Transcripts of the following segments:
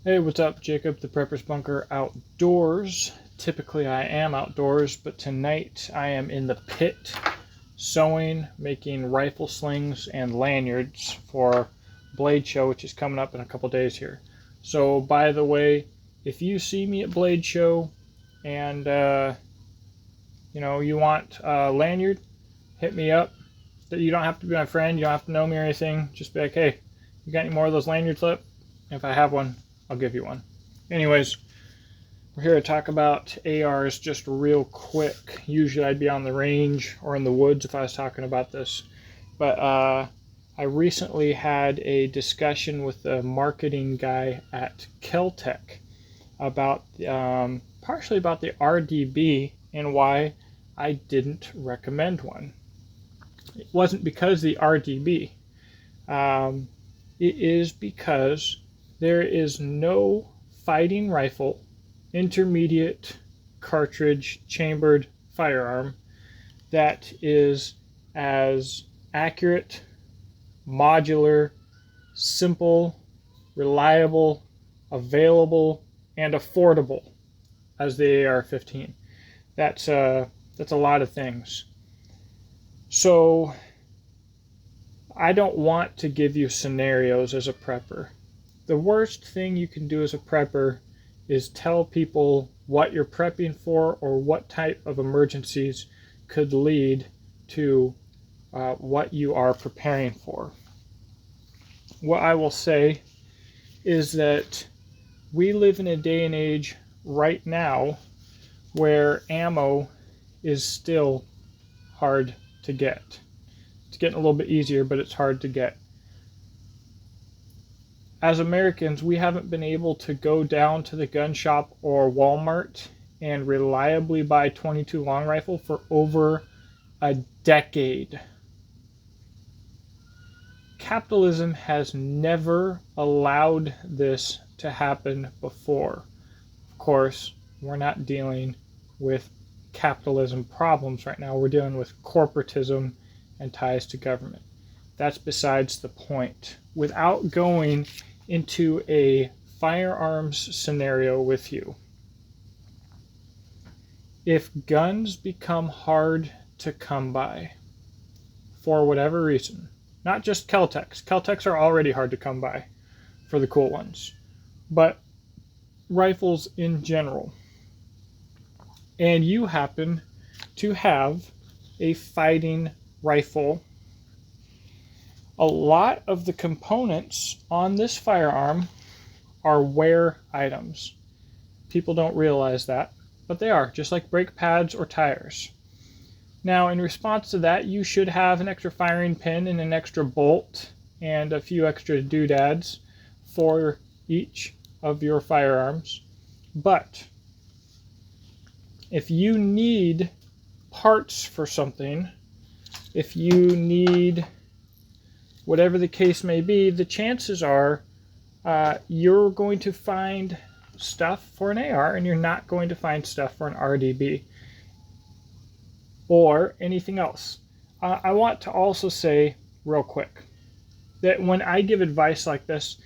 Hey, what's up? Jacob, the Prepper's Bunker outdoors. Typically I am outdoors, but tonight I am in the pit sewing, making rifle slings and lanyards for Blade Show, which is coming up in a couple days here. So, by the way, if you see me at Blade Show and you want a lanyard, hit me up. You don't have to be my friend, you don't have to know me or anything. Just be like, hey, you got any more of those lanyards left? If I have one, I'll give you one. Anyways, we're here to talk about ARs just real quick. Usually I'd be on the range or in the woods if I was talking about this. But I recently had a discussion with the marketing guy at Keltec about partially about the RDB and why I didn't recommend one. It wasn't because the RDB. It is because there is no fighting rifle, intermediate cartridge chambered firearm that is as accurate, modular, simple, reliable, available, and affordable as the Ar15. That's a lot of things. So I don't want to give you scenarios as a prepper. The worst thing you can do as a prepper is tell people what you're prepping for or what type of emergencies could lead to what you are preparing for. What I will say is that we live in a day and age right now where ammo is still hard to get. It's getting a little bit easier, but it's hard to get. As Americans, we haven't been able to go down to the gun shop or Walmart and reliably buy 22 long rifle for over a decade. Capitalism has never allowed this to happen before. Of course, we're not dealing with capitalism problems right now. We're dealing with corporatism and ties to government. That's besides the point. Without going into a firearms scenario with you, if guns become hard to come by for whatever reason, not just Keltecs are already hard to come by for the cool ones, but rifles in general, and you happen to have a fighting rifle, a lot of the components on this firearm are wear items. People don't realize that, but they are, just like brake pads or tires. Now, in response to that, you should have an extra firing pin and an extra bolt and a few extra doodads for each of your firearms. But if you need parts for something, if you need whatever the case may be, the chances are you're going to find stuff for an AR and you're not going to find stuff for an RDB or anything else. I want to also say real quick that when I give advice like this,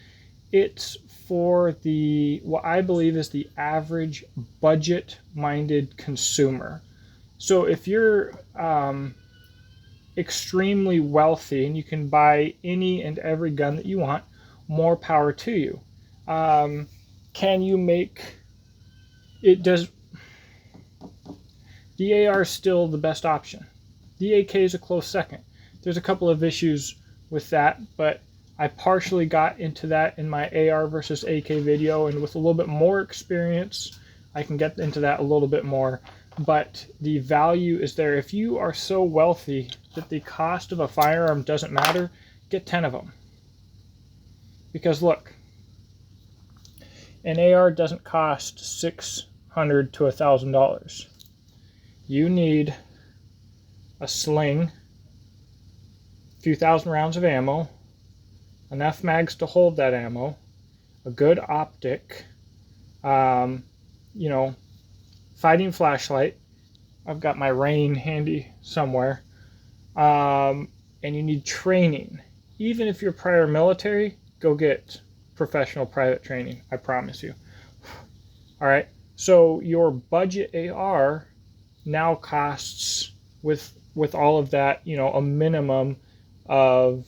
it's for the what I believe is the average budget-minded consumer. So if you're extremely wealthy and you can buy any and every gun that you want, more power to you. Can you make it? Does the AR is still the best option? The AK is a close second. There's a couple of issues with that, but I partially got into that in my AR versus AK video, and with a little bit more experience I can get into that a little bit more. But the value is there. If you are so wealthy that the cost of a firearm doesn't matter, get 10 of them. Because look, an AR doesn't cost $600 to $1,000. You need a sling, a few thousand rounds of ammo, enough mags to hold that ammo, a good optic, fighting flashlight. I've got my Rain handy somewhere. And you need training. Even if you're prior military, go get professional private training, I promise you. All right, so your budget AR now costs, with all of that, you know, a minimum of,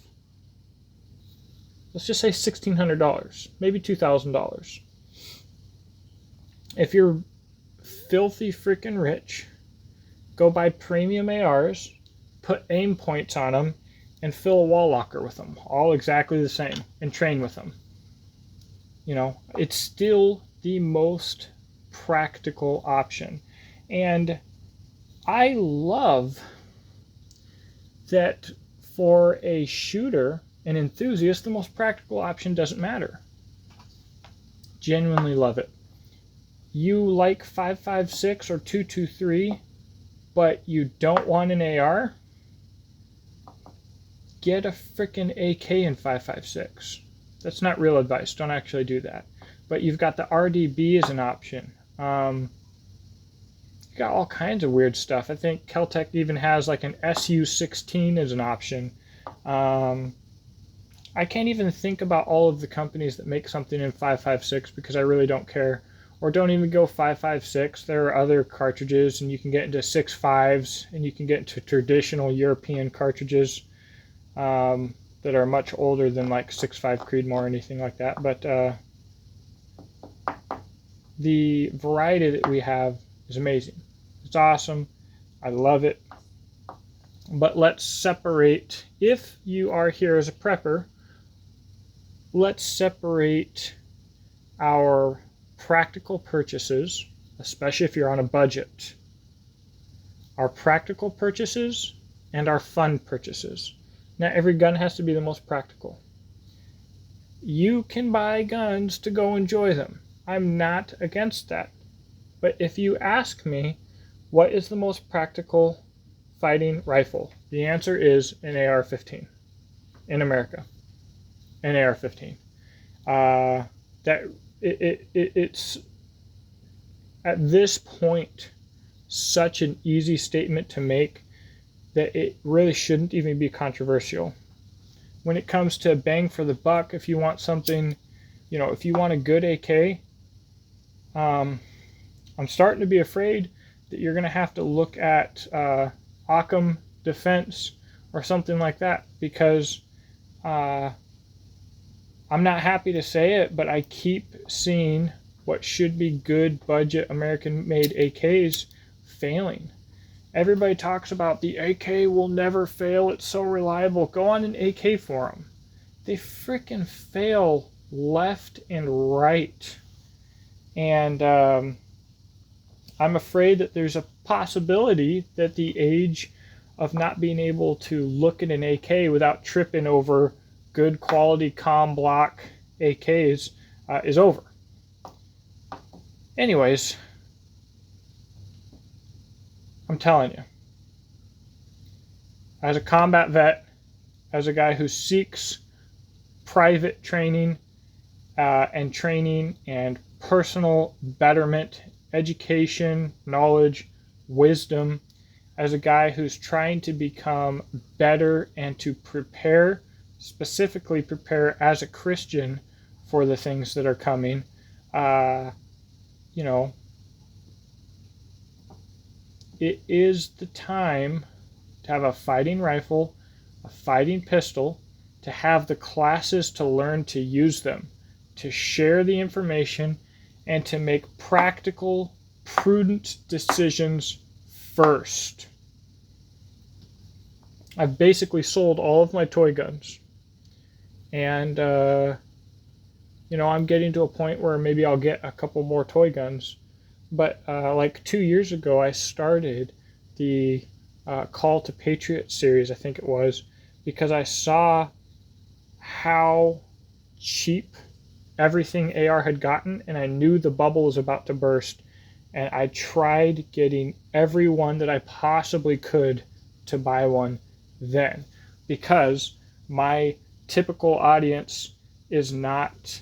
let's just say $1,600, maybe $2,000. If you're filthy freaking rich, go buy premium ARs, put aim points on them, and fill a wall locker with them, all exactly the same, and train with them. You know, it's still the most practical option. And I love that for a shooter, an enthusiast, the most practical option doesn't matter. Genuinely love it. You like 5.56 or 2.23, but you don't want an AR? Get a freaking AK in 5.56. That's not real advice. Don't actually do that. But you've got the RDB as an option. You got all kinds of weird stuff. I think Keltec even has like an SU-16 as an option. I can't even think about all of the companies that make something in 5.56 because I really don't care. Or don't even go 5.56. There are other cartridges, and you can get into 6.5s, and you can get into traditional European cartridges that are much older than like 6.5 Creedmoor or anything like that. But the variety that we have is amazing. It's awesome. I love it. But let's separate, if you are here as a prepper, let's separate our practical purchases, especially if you're on a budget, our practical purchases and our fun purchases. Now, every gun has to be the most practical. You can buy guns to go enjoy them. I'm not against that. But if you ask me, what is the most practical fighting rifle? The answer is an AR-15 in America. An AR-15. It's at this point such an easy statement to make that it really shouldn't even be controversial. When it comes to bang for the buck, if you want something, you know, if you want a good AK, I'm starting to be afraid that you're going to have to look at Occam Defense or something like that, because I'm not happy to say it, but I keep seeing what should be good budget American-made AKs failing. Everybody talks about the AK will never fail, it's so reliable. Go on an AK forum. They freaking fail left and right. And I'm afraid that there's a possibility that the age of not being able to look at an AK without tripping over good quality comm block AKs is over. Anyways, I'm telling you, as a combat vet, as a guy who seeks private training and personal betterment, education, knowledge, wisdom, as a guy who's trying to become better and to prepare, specifically prepare as a Christian for the things that are coming, you know, it is the time to have a fighting rifle, a fighting pistol, to have the classes to learn to use them, to share the information, and to make practical, prudent decisions first. I've basically sold all of my toy guns. And, you know, I'm getting to a point where maybe I'll get a couple more toy guns. But like 2 years ago, I started the Call to Patriot series, I think it was, because I saw how cheap everything AR had gotten, and I knew the bubble was about to burst. And I tried getting everyone that I possibly could to buy one then, because my typical audience is not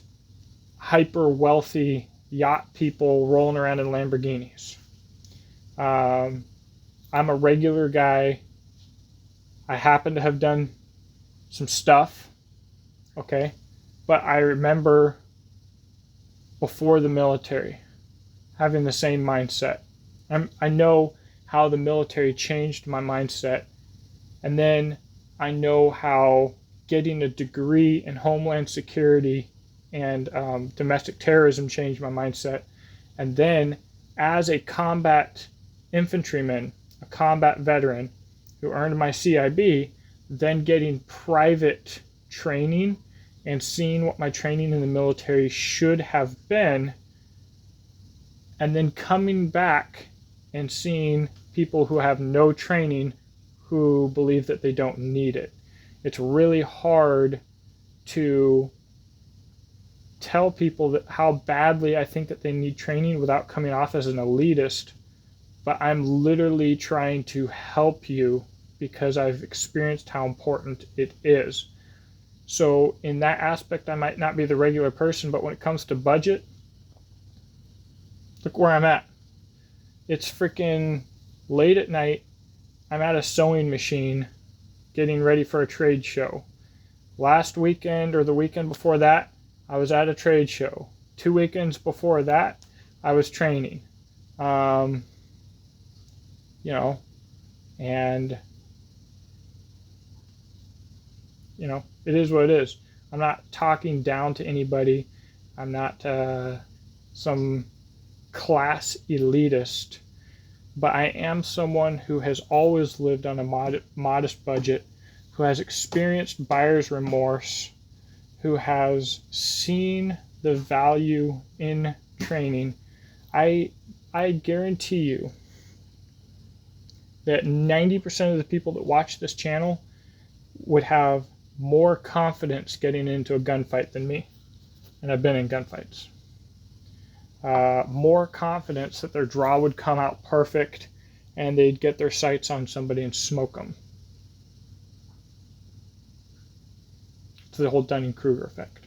hyper wealthy yacht people rolling around in Lamborghinis. I'm a regular guy. I happen to have done some stuff, okay? But I remember before the military, having the same mindset. I know how the military changed my mindset, and then I know how getting a degree in Homeland Security and domestic terrorism changed my mindset. And then as a combat infantryman, a combat veteran who earned my CIB, then getting private training and seeing what my training in the military should have been, and then coming back and seeing people who have no training who believe that they don't need it. It's really hard to tell people that how badly I think that they need training without coming off as an elitist, but I'm literally trying to help you because I've experienced how important it is. So in that aspect, I might not be the regular person, but when it comes to budget, look where I'm at. It's freaking late at night. I'm at a sewing machine getting ready for a trade show. Last weekend or the weekend before that, I was at a trade show. 2 weekends before that, I was training. And it is what it is. I'm not talking down to anybody. I'm not some class elitist, but I am someone who has always lived on a modest budget, who has experienced buyer's remorse, who has seen the value in training. I guarantee you that 90% of the people that watch this channel would have more confidence getting into a gunfight than me. And I've been in gunfights. More confidence that their draw would come out perfect and they'd get their sights on somebody and smoke them. It's the whole Dunning-Kruger effect.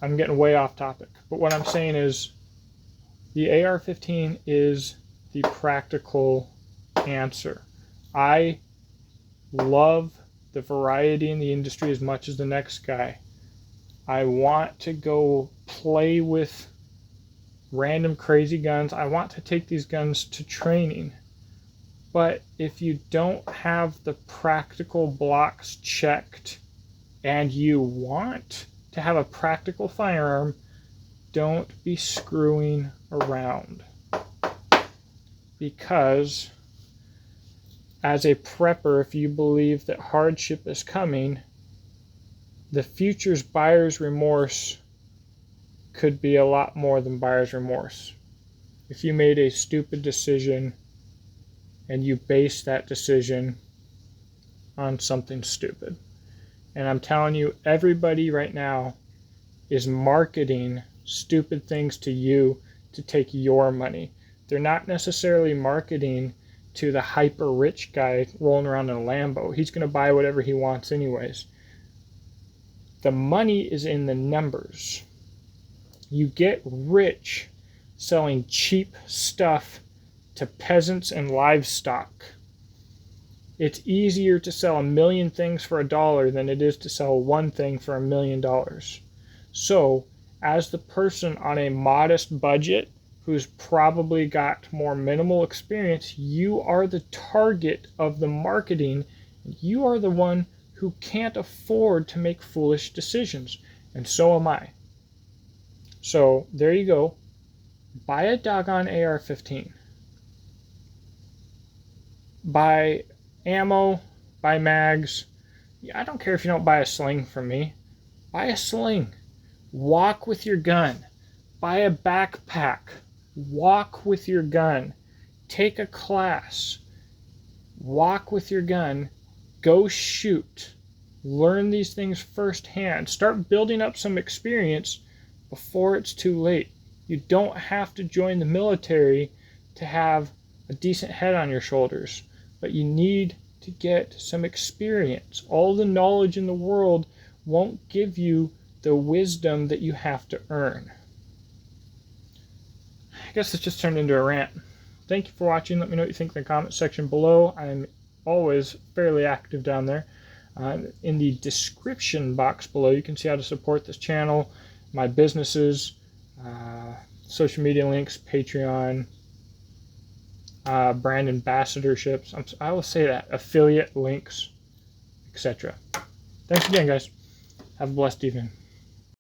I'm getting way off topic, but what I'm saying is the AR-15 is the practical answer. I love the variety in the industry as much as the next guy. I want to go play with random crazy guns. I want to take these guns to training. But if you don't have the practical blocks checked and you want to have a practical firearm, don't be screwing around. Because as a prepper, if you believe that hardship is coming, the future's buyer's remorse could be a lot more than buyer's remorse. If you made a stupid decision and you base that decision on something stupid. And I'm telling you, everybody right now is marketing stupid things to you to take your money. They're not necessarily marketing to the hyper rich guy rolling around in a Lambo. He's going to buy whatever he wants anyways. The money is in the numbers. You get rich selling cheap stuff to peasants and livestock. It's easier to sell 1 million things for $1 than it is to sell one thing for $1 million. So, as the person on a modest budget who's probably got more minimal experience, you are the target of the marketing. You are the one who can't afford to make foolish decisions. And so am I. So, there you go. Buy a doggone AR-15. Buy ammo, buy mags. I don't care if you don't buy a sling from me. Buy a sling. Walk with your gun. Buy a backpack. Walk with your gun. Take a class. Walk with your gun. Go shoot. Learn these things firsthand. Start building up some experience before it's too late. You don't have to join the military to have a decent head on your shoulders, but you need to get some experience. All the knowledge in the world won't give you the wisdom that you have to earn. I guess this just turned into a rant. Thank you for watching. Let me know what you think in the comment section below. I'm always fairly active down there. In the description box below, you can see how to support this channel, my businesses, social media links, Patreon, brand ambassadorships. I will say that, affiliate links, etc. Thanks again, guys. Have a blessed evening.